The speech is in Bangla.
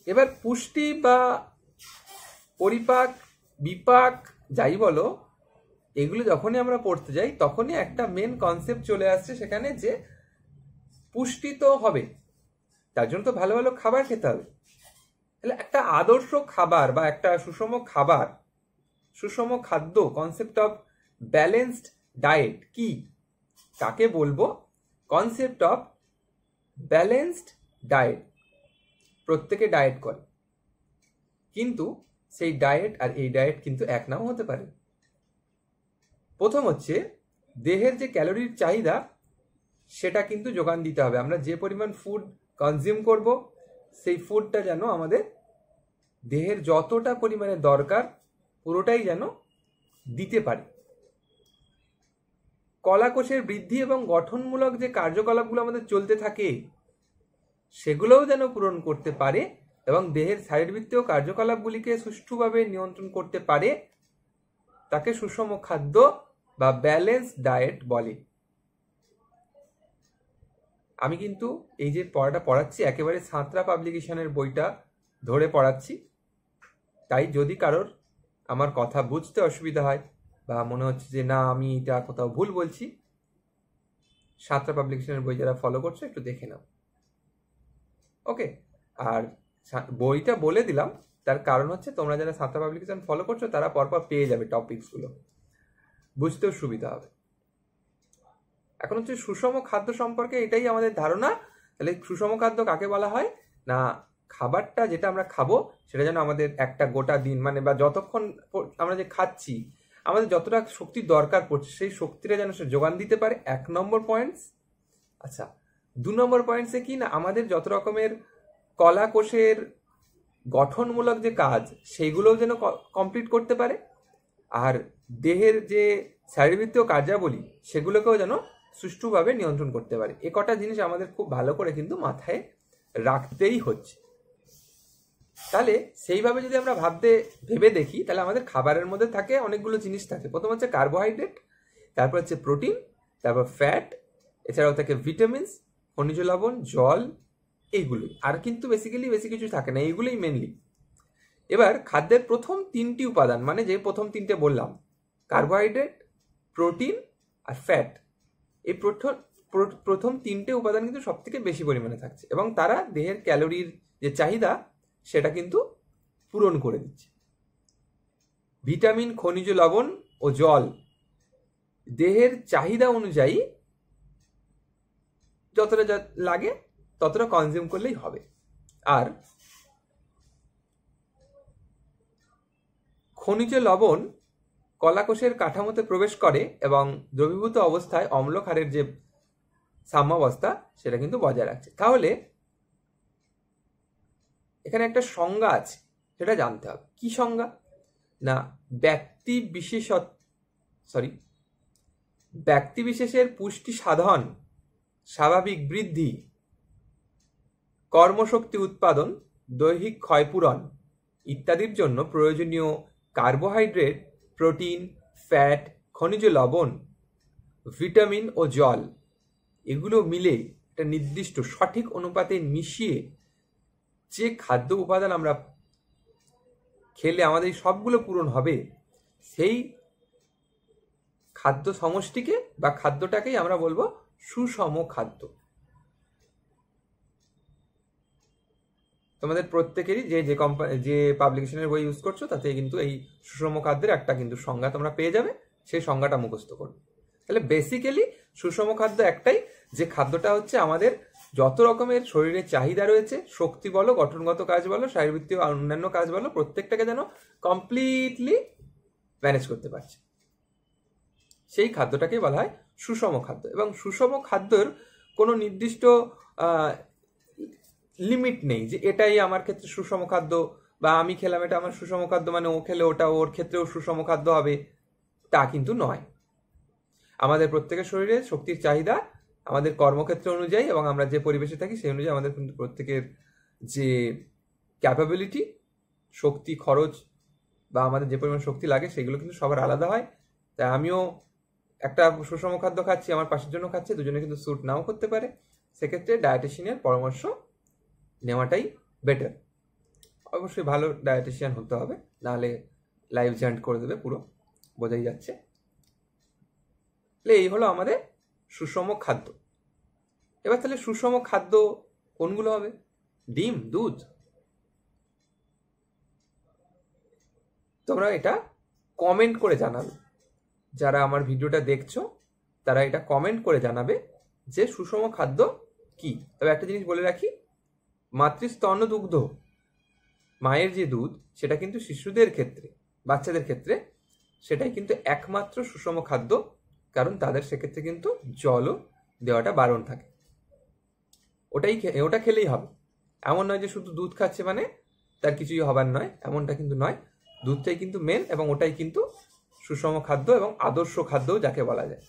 এবার পুষ্টি বা পরিপাক, বিপাক যাই বলো, এগুলো যখনই আমরা পড়তে যাই তখনই একটা মেন কনসেপ্ট চলে আসছে সেখানে, যে পুষ্টি তো হবে, তার জন্য তো ভালো ভালো খাবার খেতে হবে। তাহলে একটা আদর্শ খাবার বা একটা সুষম খাবার, সুষম খাদ্য, কনসেপ্ট অফ ব্যালেন্সড ডায়েট কি, কাকে বলবো? Concept of balanced diet. প্রত্যেকে ডায়েট করে, কিন্তু সেই ডায়েট আর এই ডায়েট কিন্তু এক নাও হতে পারে। প্রথম হচ্ছে দেহের যে ক্যালোরির চাহিদা সেটা কিন্তু যোগান দিতে হবে। আমরা যে পরিমাণ ফুড কনজিউম করব সেই ফুডটা যেন আমাদের দেহের যতটা পরিমাণে দরকার পুরোটাই যেন দিতে পারে। কলাকোষের বৃদ্ধি এবং গঠনমূলক যে কার্যকলাপগুলো আমাদের চলতে থাকে সেগুলোও যেন পূরণ করতে পারে এবং দেহের শারীরবৃত্তীয় কার্যকলাপগুলিকে সুষ্ঠুভাবে নিয়ন্ত্রণ করতে পারে, তাকে সুষম খাদ্য বা ব্যালেন্স ডায়েট বলে। আমি কিন্তু এই যে পড়াটা পড়াচ্ছি একেবারে সাঁতরা পাবলিকেশনের বইটা ধরে পড়াচ্ছি, তাই যদি কারোর আমার কথা বুঝতে অসুবিধা হয় বা মনে হচ্ছে যে না আমি এটা কোথাও ভুল বলছি, সাঁতরা পাবলিকেশনের বই যারা ফলো করছে একটু দেখে নাও। ওকে, আর বইটা বলে দিলাম তার কারণ হচ্ছে তোমরা যারা সাঁতরা পাবলিকেশন ফলো করছো তারা পরপর পেয়ে যাবে টপিকসগুলো, বুঝতেও সুবিধা হবে। এখন হচ্ছে সুষম খাদ্য সম্পর্কে এটাই আমাদের ধারণা। তাহলে সুষম খাদ্য কাকে বলা হয়? না, খাবারটা যেটা আমরা খাবো সেটা যেন আমাদের একটা গোটা দিন মানে বা যতক্ষণ আমরা যে খাচ্ছি আমাদের যতটা শক্তির দরকার পড়ছে সেই শক্তিটা যেন সে যোগান দিতে পারে, 1 নম্বর পয়েন্টস। আচ্ছা, 2 নম্বর পয়েন্টসে কি না আমাদের যত রকমের কলা কোষের গঠনমূলক যে কাজ সেইগুলোও যেন কমপ্লিট করতে পারে, আর দেহের যে শারীরবৃত্তীয় কার্যাবলী সেগুলোকেও যেন সুষ্ঠুভাবে নিয়ন্ত্রণ করতে পারে। এ কটা জিনিস আমাদের খুব ভালো করে কিন্তু মাথায় রাখতেই হচ্ছে। তাহলে সেইভাবে যদি আমরা ভেবে দেখি তাহলে আমাদের খাবারের মধ্যে থাকে অনেকগুলো জিনিস থাকে। প্রথম হচ্ছে কার্বোহাইড্রেট, তারপর হচ্ছে প্রোটিন, তারপর ফ্যাট, এছাড়াও থাকে ভিটামিনস, খনিজ লবণ, জল, এইগুলোই। আর কিন্তু বেসিক্যালি বেশি কিছু থাকে না, এইগুলোই মেনলি। এবার খাদ্যের প্রথম 3টি উপাদান মানে যে প্রথম 3টে বললাম, কার্বোহাইড্রেট, প্রোটিন আর ফ্যাট, এই প্রথম 3টে উপাদান কিন্তু সব থেকে বেশি পরিমাণে থাকছে এবং তারা দেহের ক্যালোরির যে চাহিদা সেটা কিন্তু পূরণ করে দিচ্ছে। ভিটামিন, খনিজ লবণ ও জল দেহের চাহিদা অনুযায়ী যতটা লাগে ততটা কনজিউম করলেই হবে। আর খনিজ লবণ কলাকোষের কাঠামোতে প্রবেশ করে এবং দ্রবীভূত অবস্থায় অম্ল ক্ষারের যে সাম্যাবস্থা সেটা কিন্তু বজায় রাখছে। তাহলে এখানে একটা সংজ্ঞা আছে, সেটা জানতে হবে। কি সংজ্ঞা? না, ব্যক্তি বিশেষের পুষ্টি সাধন, স্বাভাবিক বৃদ্ধি, কর্মশক্তি উৎপাদন, দৈহিক ক্ষয়পূরণ ইত্যাদির জন্য প্রয়োজনীয় কার্বোহাইড্রেট, প্রোটিন, ফ্যাট, খনিজ লবণ, ভিটামিন ও জল এগুলো মিলে একটা নির্দিষ্ট সঠিক অনুপাতে মিশিয়ে যে খাদ্য উপাদান আমরা খেলে আমাদের সবগুলো পূরণ হবে, সেই খাদ্য সমষ্টিকে বা খাদ্যটাকেই আমরা বলবো সুষম খাদ্য। তোমাদের প্রত্যেকেরই যে পাবলিকেশনের বই ইউজ করছো তাতে কিন্তু এই সুষম খাদ্যের একটা কিন্তু সংজ্ঞা তোমরা পেয়ে যাবে, সেই সংজ্ঞাটা মুখস্থ করবে। তাহলে বেসিক্যালি সুষম খাদ্য একটাই, যে খাদ্যটা হচ্ছে আমাদের যত রকমের শরীরের চাহিদা রয়েছে, শক্তি বলো, গঠনগত কাজ বলো, শারীরবৃত্তীয় অন্যান্য কাজ বলো, প্রত্যেকটাকে যেন কমপ্লিটলি ম্যানেজ করতে পারছে, সেই খাদ্যটাকেই বলা হয় সুষম খাদ্য। এবং সুষম খাদ্যের কোনো নির্দিষ্ট লিমিট নেই যে এটাই আমার ক্ষেত্রে সুষম খাদ্য, বা আমি খেলাম এটা আমার সুষম খাদ্য মানে ও খেলে ওটা ওর ক্ষেত্রেও সুষম খাদ্য হবে, তা কিন্তু নয়। আমাদের প্রত্যেকের শরীরে শক্তির চাহিদা আমাদের কর্মক্ষেত্র অনুযায়ী এবং আমরা যে পরিবেশে থাকি সেই অনুযায়ী আমাদের কিন্তু প্রত্যেকের যে ক্যাপাবিলিটি, শক্তি খরচ বা আমাদের যে পরিমাণ শক্তি লাগে সেগুলো কিন্তু সবার আলাদা হয়। তাই আমিও একটা সুষম খাদ্য খাচ্ছি, আমার পাশের জন্য খাচ্ছে, দুজনে কিন্তু স্যুট নাও করতে পারে। সেক্ষেত্রে ডায়েটিশিয়ানের পরামর্শ নেওয়াটাই বেটার। অবশ্যই ভালো ডায়েটিশিয়ান হতে হবে, নাহলে লাইফ জয়েন্ট করে দেবে পুরো, বোঝাই যাচ্ছে। তাহলে এই হলো আমাদের সুষম খাদ্য। এবার তাহলে সুষম খাদ্য কোনগুলো হবে? ডিম, দুধ। তোমরা এটা কমেন্ট করে জানাবে, যারা আমার ভিডিওটা দেখছো তারা এটা কমেন্ট করে জানাবে যে সুষম খাদ্য কি। তবে একটা জিনিস বলে রাখি, মাতৃস্তন্য দুগ্ধ, মায়ের যে দুধ, সেটা কিন্তু শিশুদের ক্ষেত্রে, বাচ্চাদের ক্ষেত্রে সেটাই কিন্তু একমাত্র সুষম খাদ্য, কারণ তাদের সেক্ষেত্রে কিন্তু জলও দেওয়াটা বারণ থাকে। ওটা খেলেই হবে। এমন নয় যে শুধু দুধ খাচ্ছে মানে তার কিছুই হবার নয়, এমনটা কিন্তু নয়। দুধটাই কিন্তু মেন, এবং ওটাই কিন্তু সুষম খাদ্য এবং আদর্শ খাদ্য যাকে বলা যায়।